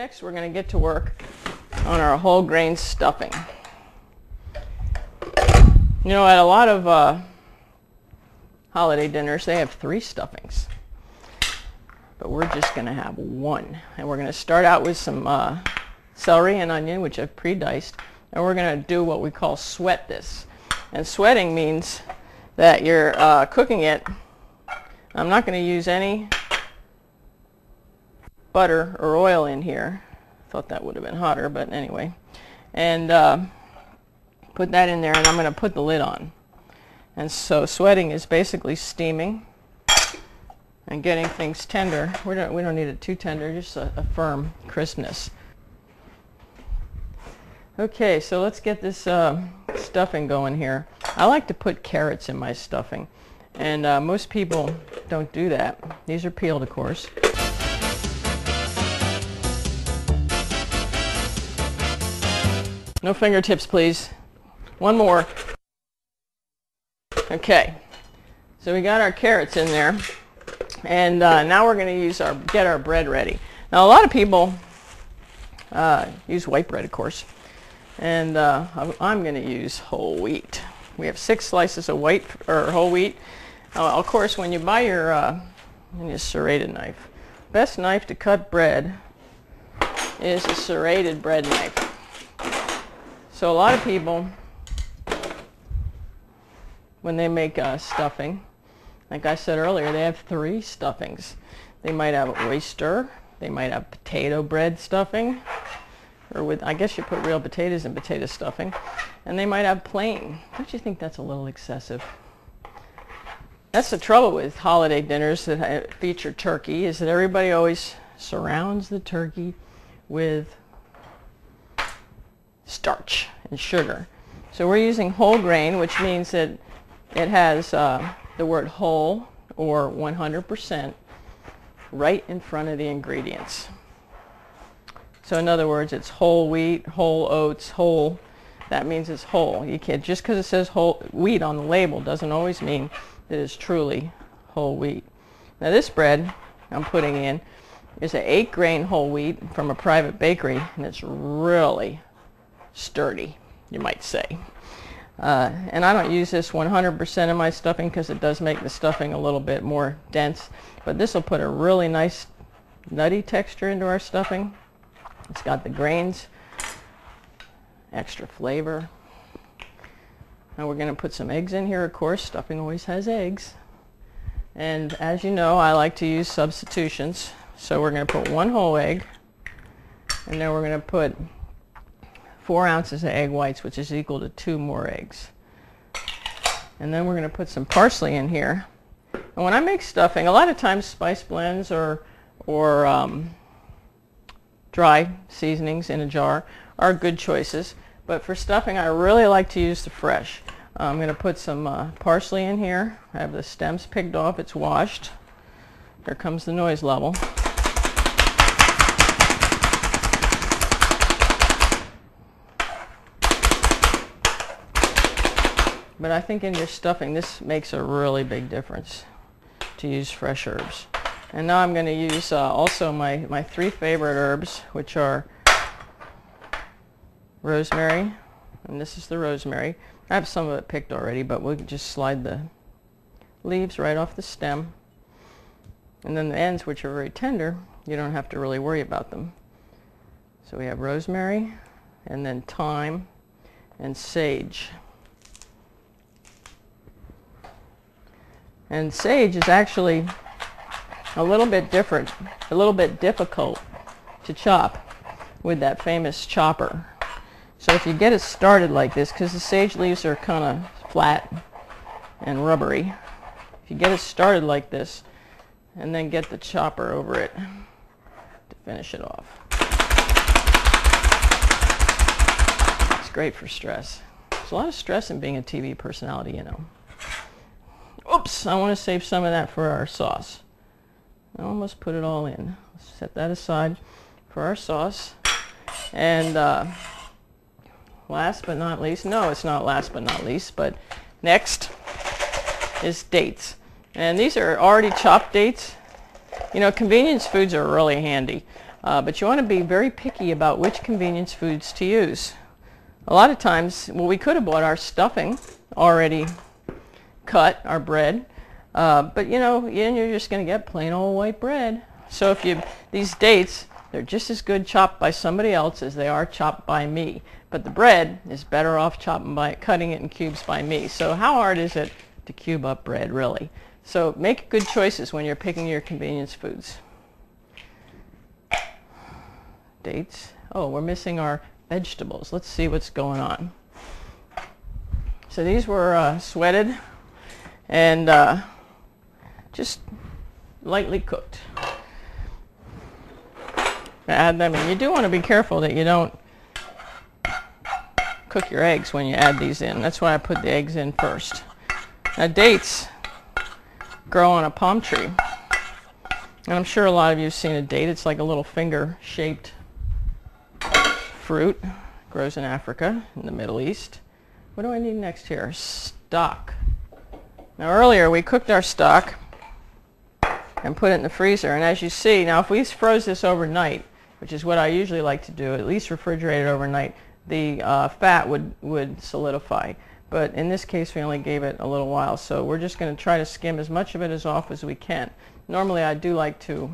next we're going to get to work on our whole grain stuffing. You know, at a lot of holiday dinners, they have 3 stuffings. But we're just going to have 1. And we're going to start out with some celery and onion, which I've pre-diced. And we're going to do what we call sweat this. And sweating means that you're cooking it. I'm not going to use any butter or oil in here. Thought that would have been hotter, but anyway. And put that in there, and I'm going to put the lid on. And so sweating is basically steaming and getting things tender. We don't need it too tender, just a firm crispness. Okay, so let's get this stuffing going here. I like to put carrots in my stuffing, and most people don't do that. These are peeled, of course. No fingertips, please. One more. Okay, so we got our carrots in there, and now we're going to get our bread ready. Now, a lot of people use white bread, of course, and I'm going to use whole wheat. We have 6 slices of white or whole wheat. Of course, when you buy your serrated knife, best knife to cut bread is a serrated bread knife. So a lot of people, when they make stuffing, like I said earlier, they have 3 stuffings. They might have oyster, they might have potato bread stuffing, or with, I guess you put real potatoes in potato stuffing, and they might have plain. Don't you think that's a little excessive? That's the trouble with holiday dinners that feature turkey, is that everybody always surrounds the turkey with starch and sugar. So we're using whole grain, which means that it has the word whole or 100% right in front of the ingredients. So in other words, it's whole wheat, whole oats, whole. That means it's whole. You can't, just because it says whole wheat on the label doesn't always mean that it's truly whole wheat. Now this bread I'm putting in is an 8-grain whole wheat from a private bakery, and it's really sturdy, you might say. And I don't use this 100% of my stuffing because it does make the stuffing a little bit more dense, but this will put a really nice nutty texture into our stuffing. It's got the grains, extra flavor. Now we're going to put some eggs in here, of course. Stuffing always has eggs. And as you know, I like to use substitutions. So we're going to put 1 whole egg, and then we're going to put 4 ounces of egg whites, which is equal to 2 more eggs. And then we're going to put some parsley in here. And when I make stuffing, a lot of times spice blends or dry seasonings in a jar are good choices. But for stuffing, I really like to use the fresh. I'm going to put some parsley in here. I have the stems picked off. It's washed. Here comes the noise level. But I think in your stuffing, this makes a really big difference to use fresh herbs. And now I'm going to use also my 3 favorite herbs, which are rosemary, and this is the rosemary. I have some of it picked already, but we'll just slide the leaves right off the stem. And then the ends, which are very tender, you don't have to really worry about them. So we have rosemary, and then thyme, and sage. And sage is actually a little bit different, a little bit difficult to chop with that famous chopper. So if you get it started like this, because the sage leaves are kind of flat and rubbery, if you get it started like this and then get the chopper over it to finish it off. It's great for stress. There's a lot of stress in being a TV personality, you know. Oops, I want to save some of that for our sauce. I almost put it all in. Let's set that aside for our sauce. And last but not least, no, it's not last but not least, but next is dates. And these are already chopped dates. You know, convenience foods are really handy. But you want to be very picky about which convenience foods to use. A lot of times, well, we could have bought our stuffing already cut, our bread, but you know, you're just going to get plain old white bread. So if these dates, they're just as good chopped by somebody else as they are chopped by me. But the bread is better off cutting it in cubes by me. So how hard is it to cube up bread, really? So make good choices when you're picking your convenience foods. Dates. Oh, we're missing our vegetables. Let's see what's going on. So these were sweated and just lightly cooked. Add them, and you do want to be careful that you don't cook your eggs when you add these in. That's why I put the eggs in first. Now dates grow on a palm tree, and I'm sure a lot of you have seen a date. It's like a little finger-shaped fruit. It grows in Africa, in the Middle East. What do I need next here? Stock. Now earlier we cooked our stock and put it in the freezer, and as you see, now if we froze this overnight, which is what I usually like to do, at least refrigerate it overnight, the fat would solidify. But in this case, we only gave it a little while, so we're just going to try to skim as much of it off as we can. Normally, I do like to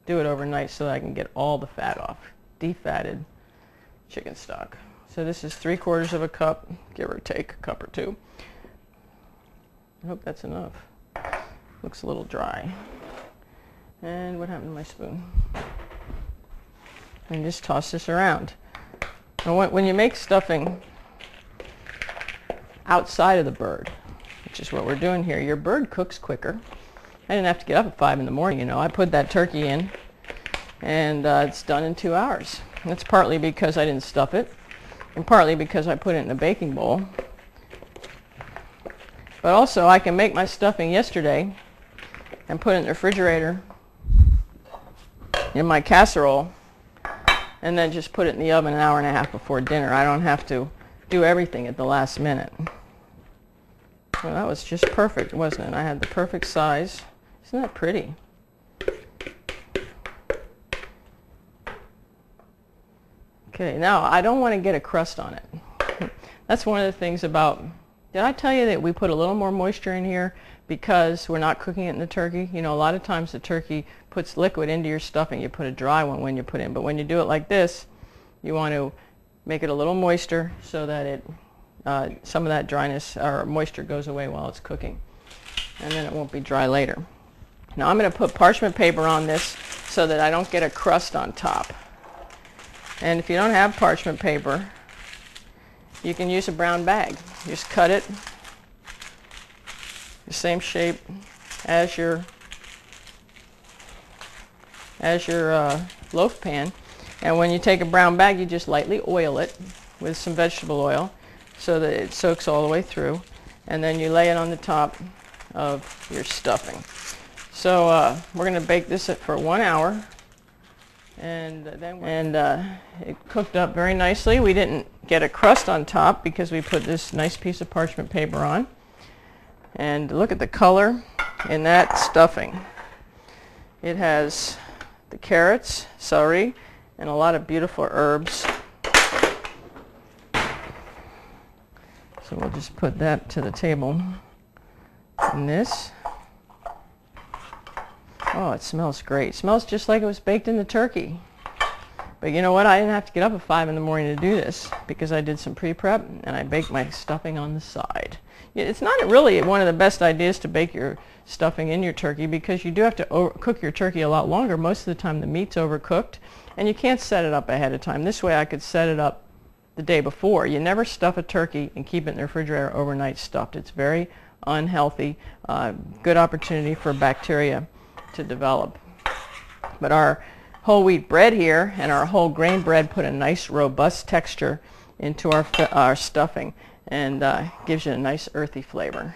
do it overnight so that I can get all the fat off. Defatted chicken stock. So this is 3/4 of a cup, give or take a cup or two. I hope that's enough. Looks a little dry. And what happened to my spoon? And just toss this around. Now when you make stuffing outside of the bird, which is what we're doing here, your bird cooks quicker. I didn't have to get up at 5 in the morning, you know. I put that turkey in, and it's done in 2 hours. And that's partly because I didn't stuff it, and partly because I put it in a baking bowl. But also, I can make my stuffing yesterday and put it in the refrigerator in my casserole, and then just put it in the oven an hour and a half before dinner. I don't have to do everything at the last minute. Well, that was just perfect, wasn't it? I had the perfect size. Isn't that pretty? Okay, now I don't want to get a crust on it. That's one of the things about, did I tell you that we put a little more moisture in here because we're not cooking it in the turkey? You know, a lot of times the turkey puts liquid into your stuffing. You put a dry one when you put in, but when you do it like this, you want to make it a little moister so that it some of that dryness or moisture goes away while it's cooking, and then it won't be dry later. Now I'm going to put parchment paper on this so that I don't get a crust on top. And if you don't have parchment paper, you can use a brown bag. Just cut it the same shape as your loaf pan, and when you take a brown bag, you just lightly oil it with some vegetable oil so that it soaks all the way through, and then you lay it on the top of your stuffing. So we're going to bake this for 1 hour, and it cooked up very nicely. We didn't get a crust on top because we put this nice piece of parchment paper on. And look at the color in that stuffing. It has the carrots, celery, and a lot of beautiful herbs. So we'll just put that to the table. And this. Oh, it smells great. It smells just like it was baked in the turkey. But you know what? I didn't have to get up at 5 in the morning to do this because I did some pre-prep and I baked my stuffing on the side. It's not really one of the best ideas to bake your stuffing in your turkey because you do have to cook your turkey a lot longer. Most of the time the meat's overcooked and you can't set it up ahead of time. This way I could set it up the day before. You never stuff a turkey and keep it in the refrigerator overnight stuffed. It's very unhealthy. Good opportunity for bacteria to develop. But our whole wheat bread here and our whole grain bread put a nice robust texture into our stuffing and gives you a nice earthy flavor.